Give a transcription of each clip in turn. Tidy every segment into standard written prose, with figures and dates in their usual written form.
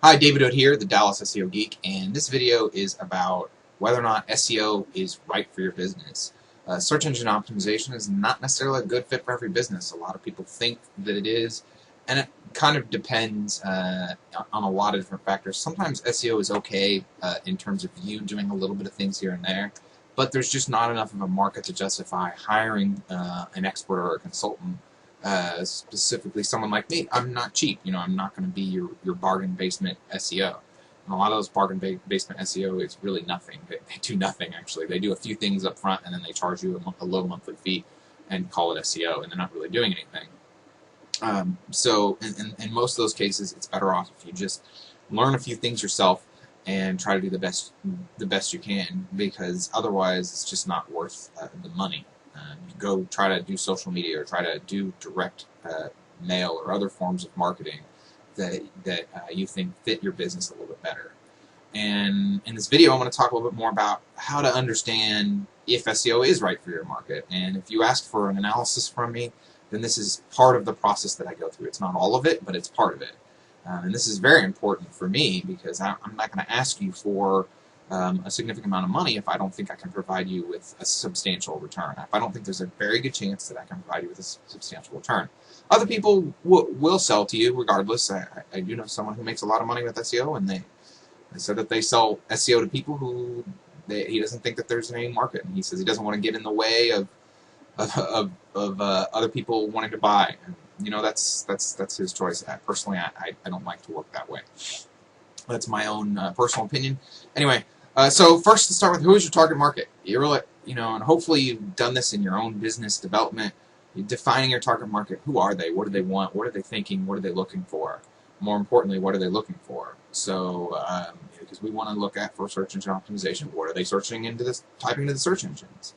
Hi, David Hood here, the Dallas SEO Geek, and this video is about whether or not SEO is right for your business. Search engine optimization is not necessarily a good fit for every business. A lot of people think that it is, and it kind of depends on a lot of different factors. Sometimes SEO is okay in terms of you doing a little bit of things here and there, but there's just not enough of a market to justify hiring an expert or a consultant. Specifically someone like me. I'm not cheap. I'm not going to be your bargain basement SEO. And a lot of those bargain basement SEO is really nothing. They do nothing, actually. They do a few things up front, and then they charge you a low monthly fee and call it SEO, and they're not really doing anything. So in most of those cases, it's better off if you just learn a few things yourself and try to do the best you can, because otherwise it's just not worth the money. You go try to do social media or try to do direct mail or other forms of marketing that you think fit your business a little bit better. And in this video, I'm going to talk a little bit more about how to understand if SEO is right for your market. And if you ask for an analysis from me, then this is part of the process that I go through. It's not all of it, but it's part of it. And this is very important for me because I'm not going to ask you for a significant amount of money if I don't think I can provide you with a substantial return. If I don't think there's a very good chance that I can provide you with a substantial return. Other people will sell to you regardless. I do know someone who makes a lot of money with SEO, and they said that they sell SEO to people who he doesn't think that there's any market, and he says he doesn't want to get in the way of other people wanting to buy. And, that's his choice. Personally, I don't like to work that way. That's my own personal opinion. Anyway, so first to start with, who is your target market? And hopefully you've done this in your own business development. You're defining your target market. Who are they? What do they want? What are they thinking? What are they looking for? More importantly, what are they looking for? So, because we want to look at for search engine optimization, what are they searching into typing into the search engines?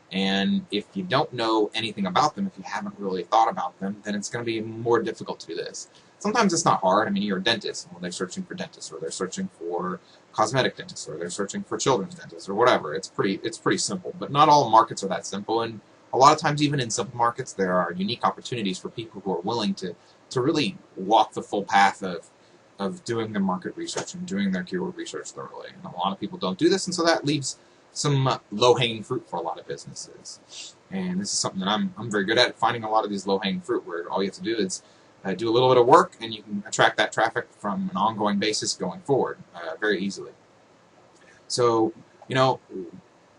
And if you don't know anything about them, if you haven't really thought about them, then it's going to be more difficult to do this. Sometimes it's not hard. I mean, you're a dentist. Well, they're searching for dentists, or they're searching for cosmetic dentists, or they're searching for children's dentists, or whatever. It's pretty simple. But not all markets are that simple, and a lot of times, even in simple markets, there are unique opportunities for people who are willing to really walk the full path of doing their market research and doing their keyword research thoroughly. And a lot of people don't do this, and so that leaves some low-hanging fruit for a lot of businesses. And this is something that I'm very good at, finding a lot of these low-hanging fruit, where all you have to do is do a little bit of work, and you can attract that traffic from an ongoing basis going forward very easily. So,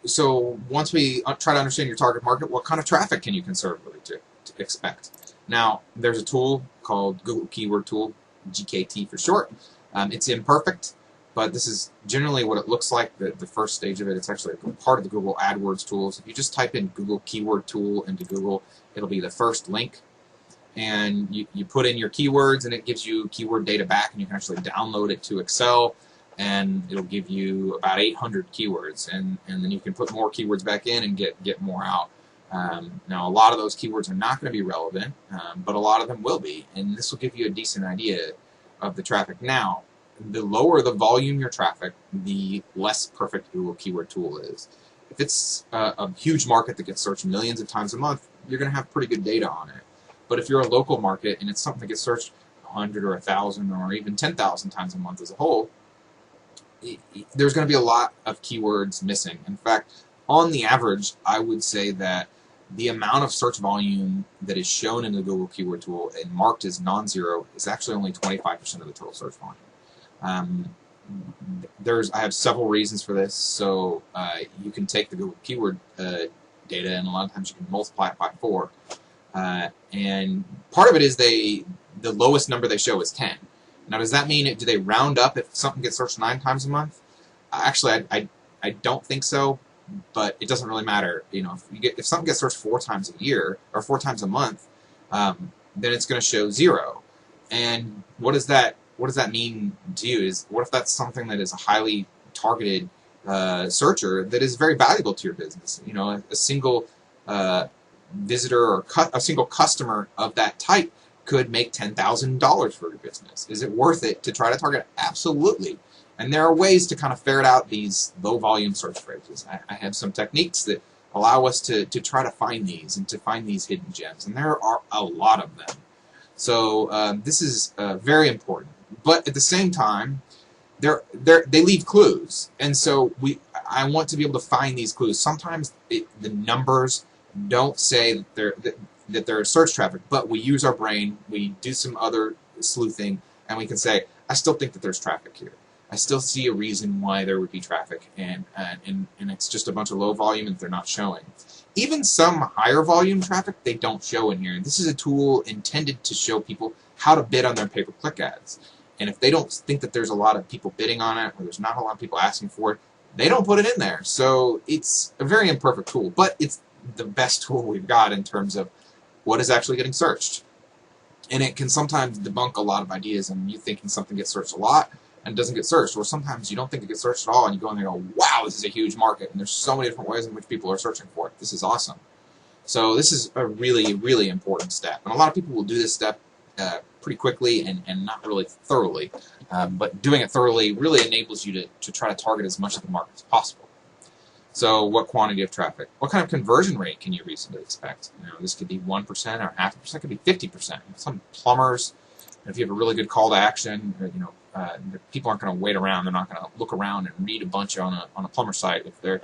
so once we try to understand your target market, what kind of traffic can you conservatively to expect? Now, there's a tool called Google Keyword Tool, GKT for short. It's imperfect, but this is generally what it looks like, the first stage of it. It's actually a part of the Google AdWords tools. If you just type in Google Keyword Tool into Google, it'll be the first link. And you put in your keywords, and it gives you keyword data back, and you can actually download it to Excel, and it'll give you about 800 keywords, and then you can put more keywords back in and get more out. Now, a lot of those keywords are not going to be relevant, but a lot of them will be, and this will give you a decent idea of the traffic. Now, the lower the volume your traffic, the less perfect Google Keyword Tool is. If it's a huge market that gets searched millions of times a month, you're going to have pretty good data on it. But if you're a local market and it's something that gets searched 100 or 1,000 or even 10,000 times a month as a whole, there's going to be a lot of keywords missing. In fact, on the average, I would say that the amount of search volume that is shown in the Google Keyword Tool and marked as non-zero is actually only 25% of the total search volume. I have several reasons for this. So you can take the Google Keyword data, and a lot of times you can multiply it by 4. And part of it is the lowest number they show is 10. Now, does that mean do they round up if something gets searched 9 times a month? Actually, I don't think so, but it doesn't really matter. If something gets searched 4 times a year or 4 times a month, then it's going to show 0. And what does that mean to you? What if that's something that is a highly targeted searcher that is very valuable to your business? A single visitor or a single customer of that type could make $10,000 for your business. Is it worth it to try to target? Absolutely. And there are ways to kind of ferret out these low-volume search phrases. I have some techniques that allow us to try to find these and to find these hidden gems, and there are a lot of them. So this is very important. But at the same time, they leave clues, and so I want to be able to find these clues. Sometimes the numbers don't say that they're search traffic, but we use our brain, we do some other sleuthing, and we can say, I still think that there's traffic here. I still see a reason why there would be traffic, and it's just a bunch of low volume and they're not showing. Even some higher volume traffic they don't show in here. And this is a tool intended to show people how to bid on their pay-per-click ads. And if they don't think that there's a lot of people bidding on it, or there's not a lot of people asking for it, they don't put it in there. So it's a very imperfect tool, but it's the best tool we've got in terms of what is actually getting searched. And it can sometimes debunk a lot of ideas, and you thinking something gets searched a lot and doesn't get searched, or sometimes you don't think it gets searched at all, and you go in there and go, wow, this is a huge market, and there's so many different ways in which people are searching for it. This is awesome. So this is a really, really important step. And a lot of people will do this step pretty quickly and not really thoroughly. But doing it thoroughly really enables you to try to target as much of the market as possible. So what quantity of traffic? What kind of conversion rate can you reasonably expect? This could be 1% or 0.5%, it could be 50%. Some plumbers, if you have a really good call to action, people aren't going to wait around. They're not going to look around and read a bunch on a plumber site if they've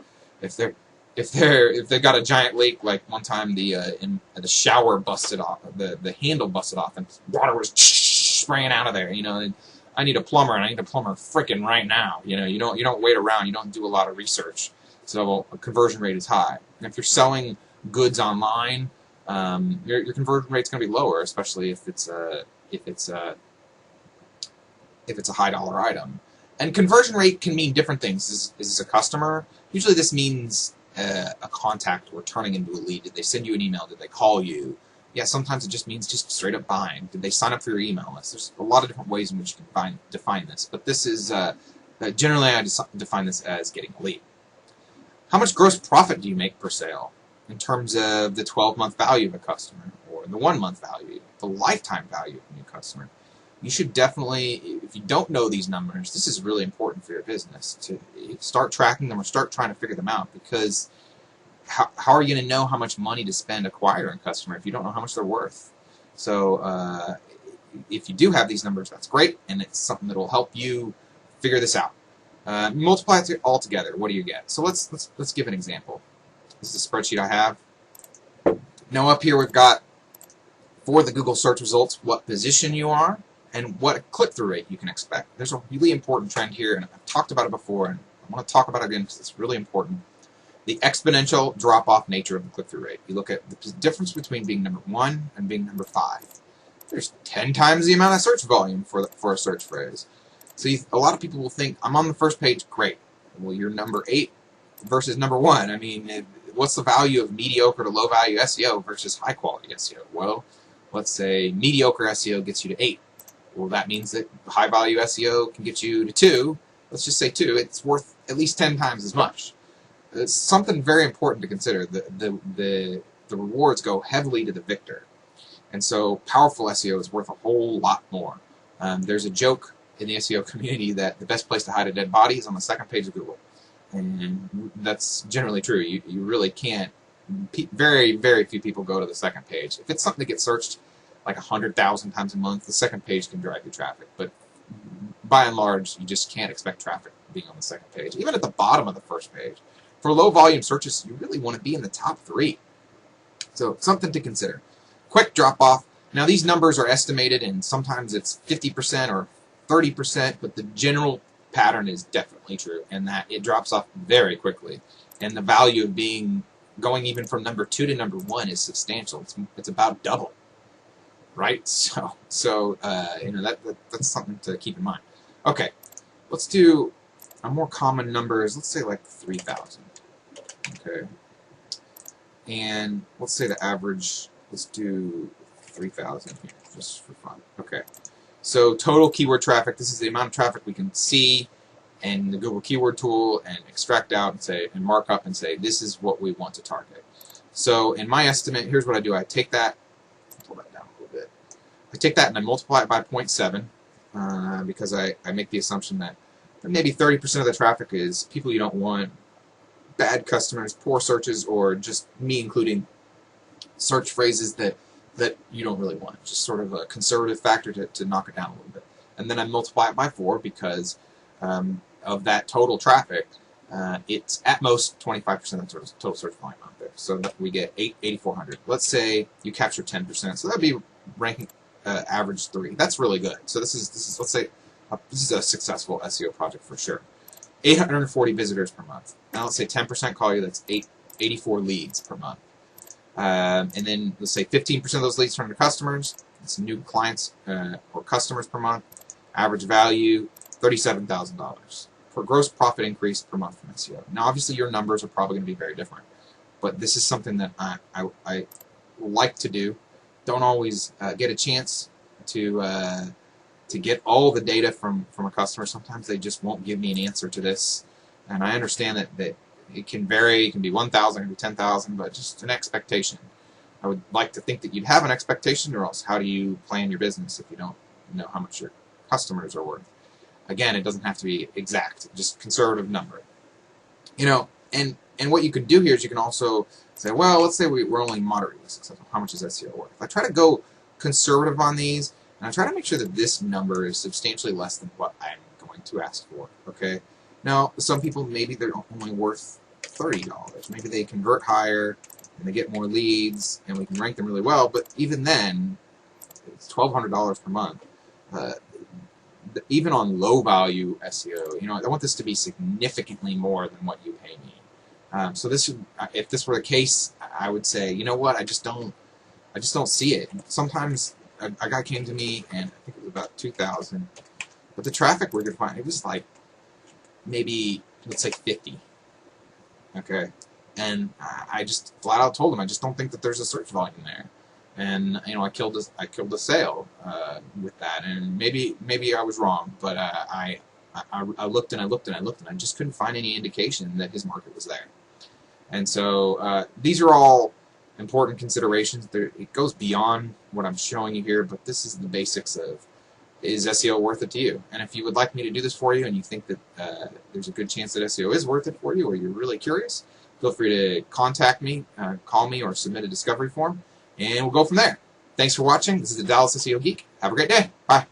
got a giant leak. Like one time the shower busted off, the handle busted off, and water was spraying out of there. And I need a plumber, and I need a plumber freaking right now. You don't wait around. You don't do a lot of research. So a conversion rate is high. And if you're selling goods online, your conversion rate's going to be lower, especially if it's a high dollar item. And conversion rate can mean different things. Is this a customer? Usually this means a contact or turning into a lead. Did they send you an email? Did they call you? Yeah, sometimes it just means just straight up buying. Did they sign up for your email list? There's a lot of different ways in which you can define this. But this is, generally I define this as getting a lead. How much gross profit do you make per sale in terms of the 12-month value of a customer, or the 1-month value, the lifetime value of a new customer? You should definitely, if you don't know these numbers, this is really important for your business, to start tracking them or start trying to figure them out, because how are you going to know how much money to spend acquiring a customer if you don't know how much they're worth? So if you do have these numbers, that's great, and it's something that will help you figure this out. Multiply it all together. What do you get? So let's give an example. This is a spreadsheet I have. Now up here we've got, for the Google search results, what position you are and what click-through rate you can expect. There's a really important trend here, and I've talked about it before, and I want to talk about it again because it's really important. The exponential drop-off nature of the click-through rate. You look at the difference between being number 1 and being number 5. There's 10 times the amount of search volume for a search phrase. So a lot of people will think, I'm on the first page, great. Well, you're number 8 versus number 1. I mean, what's the value of mediocre to low-value SEO versus high-quality SEO? Well, let's say mediocre SEO gets you to 8. Well, that means that high-value SEO can get you to 2. Let's just say 2. It's worth at least 10 times as much. It's something very important to consider. The rewards go heavily to the victor. And so powerful SEO is worth a whole lot more. There's a joke in the SEO community that the best place to hide a dead body is on the second page of Google. And that's generally true. You really can't. Very, very few people go to the second page. If it's something that gets searched like 100,000 times a month, the second page can drive you traffic. But by and large, you just can't expect traffic being on the second page. Even at the bottom of the first page. For low-volume searches, you really want to be in the top 3. So something to consider. Quick drop-off. Now these numbers are estimated, and sometimes it's 50% or 30%, but the general pattern is definitely true, and that it drops off very quickly. And the value of going even from number 2 to number 1 is substantial. It's about double, right? So that's something to keep in mind. Okay, let's do a more common numbers. Let's say like 3,000. Okay, and let's say the average. Let's do 3,000 here, just for fun. Okay. So total keyword traffic, this is the amount of traffic we can see in the Google keyword tool and extract out and mark up and say, this is what we want to target. So in my estimate, here's what I do. I take that, pull that down a little bit. I take that and I multiply it by 0.7 because I make the assumption that maybe 30% of the traffic is people you don't want, bad customers, poor searches, or just me including search phrases that you don't really want. Just sort of a conservative factor to knock it down a little bit. and then I multiply it by 4 because of that total traffic. It's at most 25% of the total search volume out there. So that we get 8,400. Let's say you capture 10%. So that would be ranking average 3. That's really good. So this is let's say this is a successful SEO project for sure. 840 visitors per month. Now let's say 10% call you. That's 84 leads per month. And then let's say 15% of those leads turn to customers. It's new clients or customers per month. Average value $37,000 for gross profit increase per month from SEO. Now, obviously, your numbers are probably going to be very different, but this is something that I like to do. Don't always get a chance to get all the data from a customer. Sometimes they just won't give me an answer to this, and I understand that it can vary. It can be 1,000, it can be 10,000, but just an expectation. I would like to think that you'd have an expectation, or else how do you plan your business if you don't know how much your customers are worth? Again, it doesn't have to be exact, just conservative number. And what you can do here is you can also say, well, let's say we're only moderately successful. How much is SEO worth? I try to go conservative on these, and I try to make sure that this number is substantially less than what I'm going to ask for. Okay. Now, some people, maybe they're only worth $30. Maybe they convert higher and they get more leads, and we can rank them really well. But even then, it's $1,200 per month. Even on low value SEO, I want this to be significantly more than what you pay me. So this, if this were the case, I would say, you know what, I just don't see it. Sometimes a guy came to me, and I think it was about 2,000, but the traffic we're gonna find, it was like maybe, let's say 50. Okay, and I just flat out told him I just don't think that there's a search volume there. And I killed a sale with that, and maybe I was wrong, but I looked and I looked and I looked, and I just couldn't find any indication that his market was there. And so these are all important considerations. It goes beyond what I'm showing you here, but this is the basics of, is SEO worth it to you? And if you would like me to do this for you, and you think that there's a good chance that SEO is worth it for you, or you're really curious, feel free to contact me, call me, or submit a discovery form. And we'll go from there. Thanks for watching. This is the Dallas SEO Geek. Have a great day. Bye.